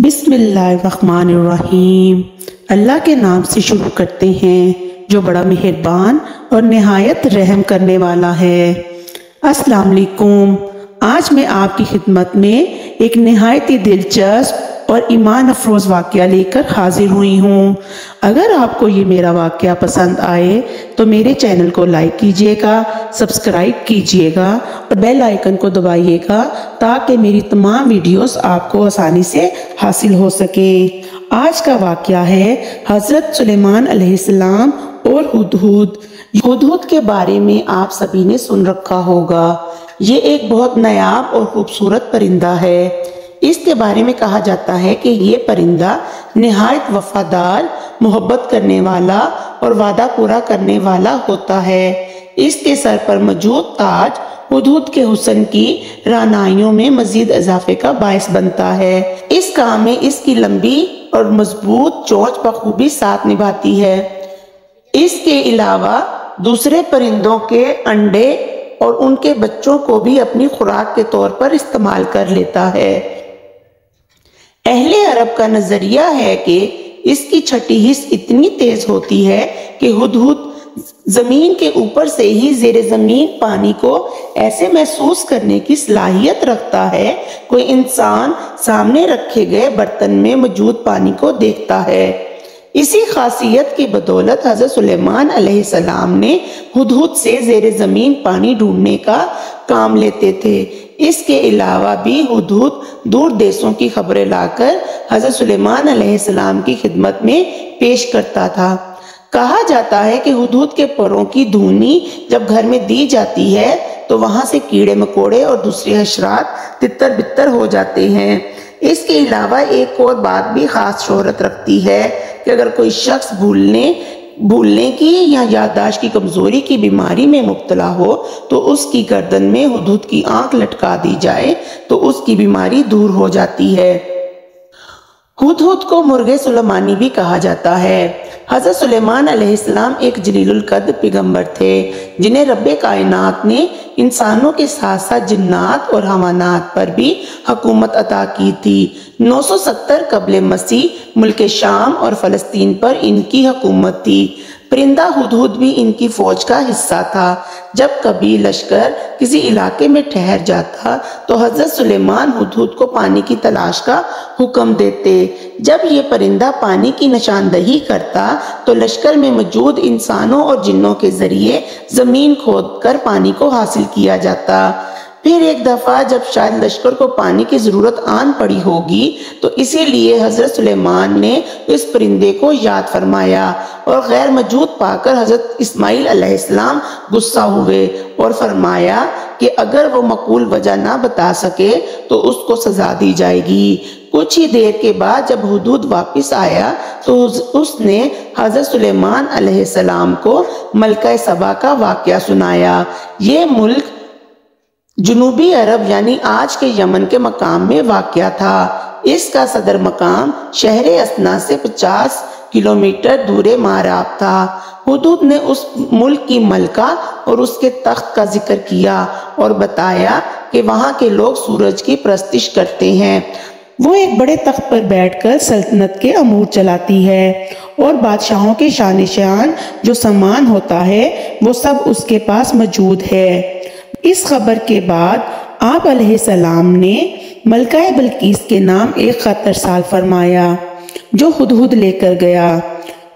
بسم اللہ الرحمن الرحیم۔ اللہ کے نام سے شروع کرتے ہیں جو بڑا مہربان اور نہایت رحم کرنے والا ہے۔ السلام علیکم۔ آج میں آپ کی خدمت میں ایک نہایت ہی دلچسپ اور ایمان افروز واقعہ لے کر حاضر ہوئی ہوں۔ اگر آپ کو یہ میرا واقعہ پسند آئے تو میرے چینل کو لائک کیجئے گا، سبسکرائب کیجئے گا اور بیل آئیکن کو دبائیے گا تاکہ میری تمام ویڈیوز آپ کو آسانی سے حاصل ہو سکیں۔ آج کا واقعہ ہے حضرت سلیمان علیہ السلام اور ہدہد۔ ہدہد کے بارے میں آپ سبھی نے سن رکھا ہوگا۔ یہ ایک بہت نایاب اور خوبصورت پرندہ ہے۔ اس کے بارے میں کہا جاتا ہے کہ یہ پرندہ نہایت وفادار، محبت کرنے والا اور وعدہ پورا کرنے والا ہوتا ہے۔ اس کے سر پر موجود تاج ہدہد کے حسن کی رعنائیوں میں مزید اضافے کا باعث بنتا ہے۔ اس کام میں اس کی لمبی اور مضبوط چونچ بخوبی ساتھ نبھاتی ہے۔ اس کے علاوہ دوسرے پرندوں کے انڈے اور ان کے بچوں کو بھی اپنی خوراک کے طور پر استعمال کر لیتا ہے۔ اہل عرب کا نظریہ ہے کہ اس کی چھٹی حس اتنی تیز ہوتی ہے کہ ہدہد زمین کے اوپر سے ہی زیر زمین پانی کو ایسے محسوس کرنے کی صلاحیت رکھتا ہے کوئی انسان سامنے رکھے گئے برتن میں موجود پانی کو دیکھتا ہے۔ اسی خاصیت کی بدولت حضرت سلیمان علیہ السلام نے ہدہد سے زیر زمین پانی ڈھونڈنے کا کام لیتے تھے۔ اس کے علاوہ بھی ہدہد دور دیسوں کی خبریں لا کر حضرت سلیمان علیہ السلام کی خدمت میں پیش کرتا تھا۔ کہا جاتا ہے کہ ہدہد کے پروں کی دھونی جب گھر میں دی جاتی ہے تو وہاں سے کیڑے مکوڑے اور دوسرے حشرات تتر بتر ہو جاتے ہیں۔ اس کے علاوہ ایک اور بات بھی خاص شہرت رکھتی ہے کہ اگر کوئی شخص بھولنے کی یا یادداشت کی کمزوری کی بیماری میں مبتلا ہو تو اس کی گردن میں ہدہد کی آنکھ لٹکا دی جائے تو اس کی بیماری دور ہو جاتی ہے۔ ہدہد کو مرغ سلیمانی بھی کہا جاتا ہے۔ حضرت سلیمان علیہ السلام ایک جلیل القدر پیغمبر تھے جنہیں رب کائنات نے انسانوں کے ساتھ ساتھ جنات اور حیوانات پر بھی حکومت عطا کی تھی۔ 970 قبل مسیح ملک شام اور فلسطین پر ان کی حکومت تھی۔ پرندہ ہدہد بھی ان کی فوج کا حصہ تھا۔ جب کبھی لشکر کسی علاقے میں ٹھہر جاتا تو حضرت سلیمان ہدہد کو پانی کی تلاش کا حکم دیتے۔ جب یہ پرندہ پانی کی نشاندہی کرتا تو لشکر میں موجود انسانوں اور جنوں کے ذریعے زمین کھود کر پانی کو حاصل کیا جاتا۔ پھر ایک دفعہ جب شاید لشکر کو پانی کی ضرورت آن پڑی ہوگی تو اسی لیے حضرت سلیمان نے اس پرندے کو یاد فرمایا اور غیر موجود پا کر حضرت اسماعیل علیہ السلام غصہ ہوئے اور فرمایا کہ اگر وہ معقول وجہ نہ بتا سکے تو اس کو سزا دی جائے گی۔ کچھ ہی دیر کے بعد جب ہدہد واپس آیا تو اس نے حضرت سلیمان علیہ السلام کو ملکہ سبا کا واقعہ سنایا۔ یہ ملک جنوبی عرب یعنی آج کے یمن کے مقام میں واقع تھا۔ اس کا صدر مقام شہر اسنا سے 50 کلومیٹر دور ماراب تھا۔ ہدہد نے اس ملک کی ملکہ اور اس کے تخت کا ذکر کیا اور بتایا کہ وہاں کے لوگ سورج کی پرستش کرتے ہیں۔ وہ ایک بڑے تخت پر بیٹھ کر سلطنت کے امور چلاتی ہے اور بادشاہوں کے شان شان جو سامان ہوتا ہے وہ سب اس کے پاس موجود ہے۔ اس خبر کے بعد آپ علیہ السلام نے ملکہ بلقیس کے نام ایک خط ارسال فرمایا جو ہدہد لے کر گیا۔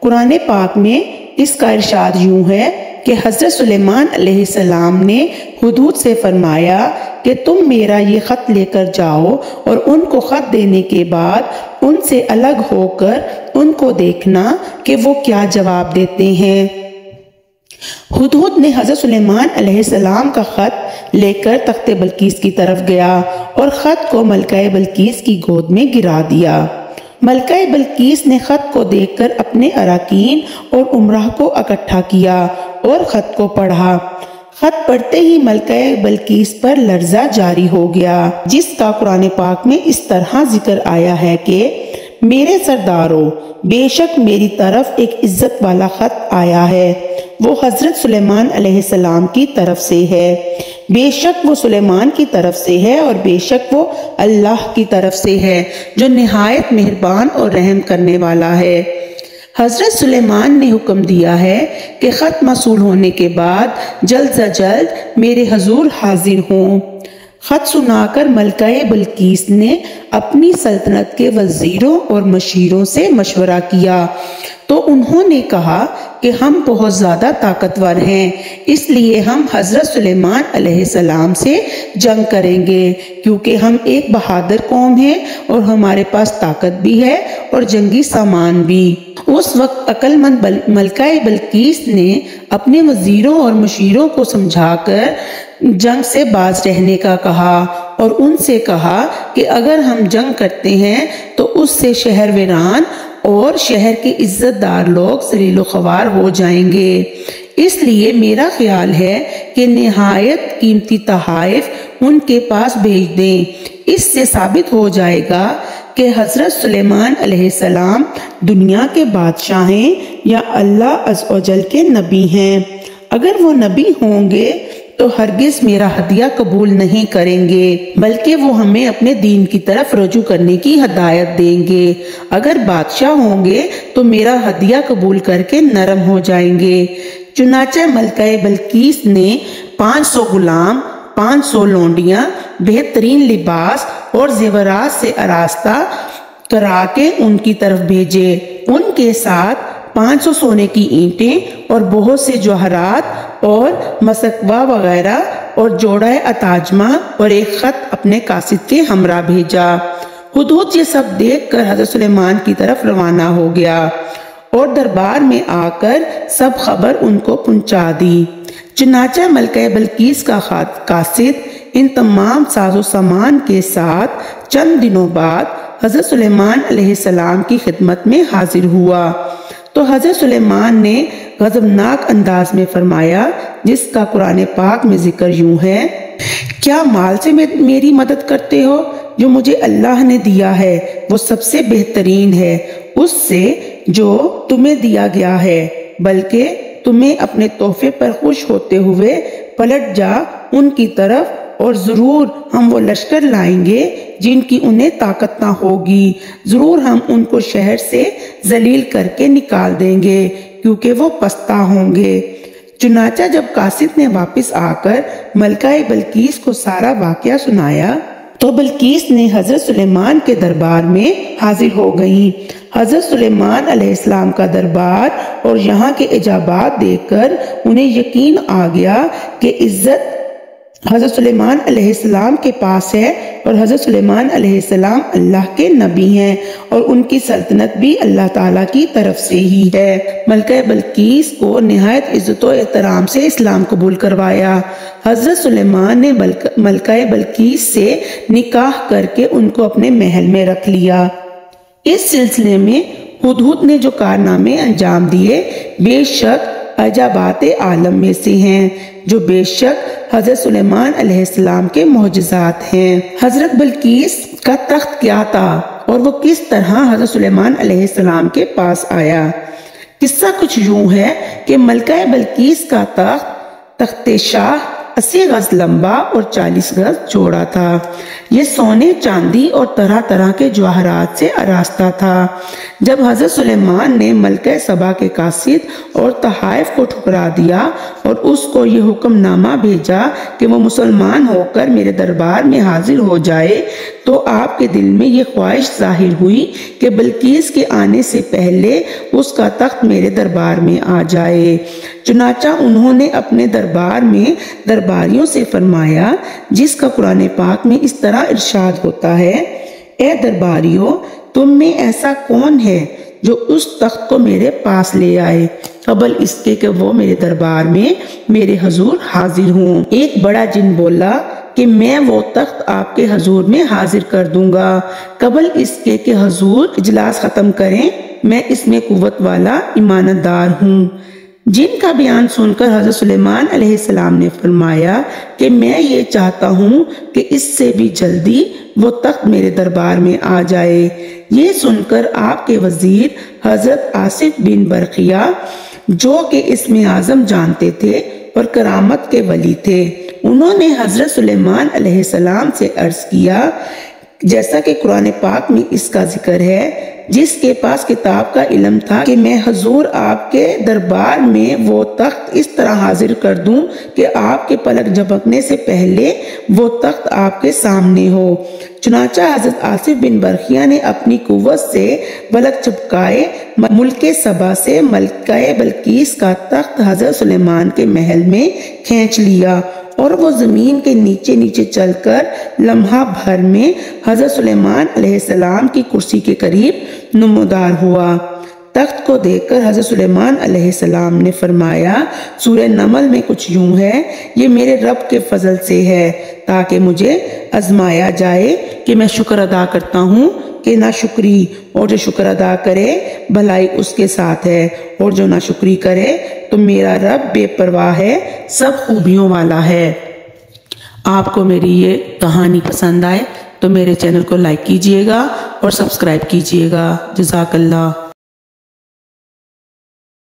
قرآن پاک میں اس کا ارشاد یوں ہے کہ حضرت سلیمان علیہ السلام نے ہدہد سے فرمایا کہ تم میرا یہ خط لے کر جاؤ اور ان کو خط دینے کے بعد ان سے الگ ہو کر ان کو دیکھنا کہ وہ کیا جواب دیتے ہیں۔ ہدہد نے حضرت سلیمان علیہ السلام کا خط لے کر تخت بلقیس کی طرف گیا اور خط کو ملکہ بلقیس کی گود میں گرا دیا۔ ملکہ بلقیس نے خط کو دیکھ کر اپنے اراکین اور امراء کو اکٹھا کیا اور خط کو پڑھا۔ خط پڑھتے ہی ملکہ بلقیس پر لرزہ جاری ہو گیا جس کا قرآن پاک میں اس طرح ذکر آیا ہے کہ میرے سرداروں، بے شک میری طرف ایک عزت والا خط آیا ہے، وہ حضرت سلیمان علیہ السلام کی طرف سے ہے۔ بے شک وہ سلیمان کی طرف سے ہے اور بے شک وہ اللہ کی طرف سے ہے جو نہایت مہربان اور رحم کرنے والا ہے۔ حضرت سلیمان نے حکم دیا ہے کہ خط موصول ہونے کے بعد جلد از جلد میرے حضور حاضر ہوں۔ خط سنا کر ملکہ بلقیس نے اپنی سلطنت کے وزیروں اور مشیروں سے مشورہ کیا تو انہوں نے کہا کہ ہم بہت زیادہ طاقتور ہیں، اس لیے ہم حضرت سلیمان علیہ السلام سے جنگ کریں گے، کیونکہ ہم ایک بہادر قوم ہیں اور ہمارے پاس طاقت بھی ہے اور جنگی سامان بھی۔ اس وقت عقل مند ملکہ بلقیس نے اپنے وزیروں اور مشیروں کو سمجھا کر جنگ سے باز رہنے کا کہا اور ان سے کہا کہ اگر ہم جنگ کرتے ہیں تو اس سے شہر ویران اور شہر کے عزت دار لوگ ذلیل و خوار ہو جائیں گے، اس لیے میرا خیال ہے کہ نہایت قیمتی تحائف ان کے پاس بھیج دیں۔ اس سے ثابت ہو جائے گا کہ حضرت سلیمان علیہ السلام دنیا کے بادشاہ ہیں یا اللہ عز و جل کے نبی ہیں۔ اگر وہ نبی ہوں گے تو ہرگز میرا ہدیہ قبول نہیں کریں گے، بلکہ وہ ہمیں اپنے دین کی طرف رجوع کرنے کی ہدایت دیں گے۔ اگر بادشاہ ہوں گے تو میرا ہدیہ قبول کر کے نرم ہو جائیں گے۔ چنانچہ ملکہ بلقیس نے 500 غلام، 500 لونڈیاں، بہترین لباس اور زیورات سے آراستہ کرا کے ان کی طرف بھیجے۔ ان کے ساتھ 500 سونے کی اینٹیں اور بہت سے جوہرات اور مسکوا وغیرہ اور جوڑا اتاجمہ اور ایک خط اپنے قاصد کے ہمراہ بھیجا۔ ہدہد یہ سب دیکھ کر حضرت سلیمان کی طرف روانہ ہو گیا اور دربار میں آ کر سب خبر ان کو پہنچا دی۔ چنانچہ ملکہ بلقیس کا قاصد ان تمام ساز و سامان کے ساتھ چند دنوں بعد حضرت سلیمان علیہ السلام کی خدمت میں حاضر ہوا تو حضرت سلیمان نے غضبناک انداز میں فرمایا، جس کا قرآن پاک میں ذکر یوں ہے، کیا مال سے میری مدد کرتے ہو؟ جو مجھے اللہ نے دیا ہے وہ سب سے بہترین ہے اس سے جو تمہیں دیا گیا ہے، بلکہ تمہیں اپنے تحفے پر خوش ہوتے ہوئے پلٹ جا ان کی طرف، اور ضرور ہم وہ لشکر لائیں گے جن کی انہیں طاقت نہ ہوگی، ضرور ہم ان کو شہر سے ذلیل کر کے نکال دیں گے کیونکہ وہ پستہ ہوں گے۔ چنانچہ جب قاصد نے واپس آ کر ملکہ بلقیس کو سارا واقعہ سنایا تو بلقیس نے حضرت سلیمان کے دربار میں حاضر ہو گئیں۔ حضرت سلیمان علیہ السلام کا دربار اور یہاں کے عجائبات دیکھ کر انہیں یقین آ گیا کہ عزت حضرت سلیمان علیہ السلام کے پاس ہے اور حضرت سلیمان علیہ السلام اللہ کے نبی ہیں اور ان کی سلطنت بھی اللہ تعالیٰ کی طرف سے ہی ہے۔ ملکہ بلقیس کو نہایت عزت و احترام سے اسلام قبول کروایا۔ حضرت سلیمان نے ملکہ بلقیس سے نکاح کر کے ان کو اپنے محل میں رکھ لیا۔ اس سلسلے میں ہدہد نے جو کارنامے انجام دیے بے شک عجائبات عالم میں سے ہیں، جو بے شک حضرت سلیمان علیہ السلام کے معجزات ہیں۔ حضرت بلقیس کا تخت کیا تھا اور وہ کس طرح حضرت سلیمان علیہ السلام کے پاس آیا؟ قصہ کچھ یوں ہے کہ ملکہ بلقیس کا تخت شاہ 80 گز لمبا اور 40 گز چوڑا تھا۔ یہ سونے، چاندی اور طرح طرح کے جواہرات سے آراستہ تھا۔ جب حضرت سلیمان نے ملکہ سبا کے قاصد اور تحائف کو ٹھکرا دیا اور اس کو یہ حکم نامہ بھیجا کہ وہ مسلمان ہو کر میرے دربار میں حاضر ہو جائے تو آپ کے دل میں یہ خواہش ظاہر ہوئی کہ بلقیس کے آنے سے پہلے اس کا تخت میرے دربار میں آ جائے۔ چنانچہ انہوں نے اپنے دربار میں درباریوں سے فرمایا، جس کا قرآن پاک میں اس طرح ارشاد ہوتا ہے، اے درباریوں، تم میں ایسا کون ہے جو اس تخت کو میرے پاس لے آئے قبل اس کے کہ وہ میرے دربار میں میرے حضور حاضر ہوں؟ ایک بڑا جن بولا کہ میں وہ تخت آپ کے حضور میں حاضر کر دوں گا قبل اس کے کہ حضور اجلاس ختم کریں، میں اس میں قوت والا ایماندار دار ہوں۔ جن کا بیان سن کر حضرت سلیمان علیہ السلام نے فرمایا کہ میں یہ چاہتا ہوں کہ اس سے بھی جلدی وہ تخت میرے دربار میں آ جائے۔ یہ سن کر آپ کے وزیر حضرت آصف بن برقیہ، جو کہ اسم اعظم جانتے تھے اور کرامت کے ولی تھے، انہوں نے حضرت سلیمان علیہ السلام سے عرض کیا، جیسا کہ قرآن پاک میں اس کا ذکر ہے، جس کے پاس کتاب کا علم تھا کہ میں حضور آپ کے دربار میں وہ تخت اس طرح حاضر کر دوں کہ آپ کے پلک جھپکنے سے پہلے وہ تخت آپ کے سامنے ہو۔ چنانچہ حضرت آصف بن برقیہ نے اپنی قوت سے پلک جھپکائے، ملک سبا سے ملکہ بلقیس کا تخت حضرت سلیمان کے محل میں کھینچ لیا، اور وہ زمین کے نیچے نیچے چل کر لمحہ بھر میں حضرت سلیمان علیہ السلام کی کرسی کے قریب نمودار ہوا۔ تخت کو دیکھ کر حضرت سلیمان علیہ السلام نے فرمایا، سورہ نمل میں کچھ یوں ہے، یہ میرے رب کے فضل سے ہے تاکہ مجھے آزمایا جائے کہ میں شکر ادا کرتا ہوں کہ ناشکری، اور جو شکر ادا کرے بھلائی اس کے ساتھ ہے، اور جو ناشکری کرے تو میرا رب بے پرواہ ہے، سب خوبیوں والا ہے۔ آپ کو میری یہ کہانی پسند آئے تو میرے چینل کو لائک کیجئے گا اور سبسکرائب کیجئے گا۔ جزاک اللہ۔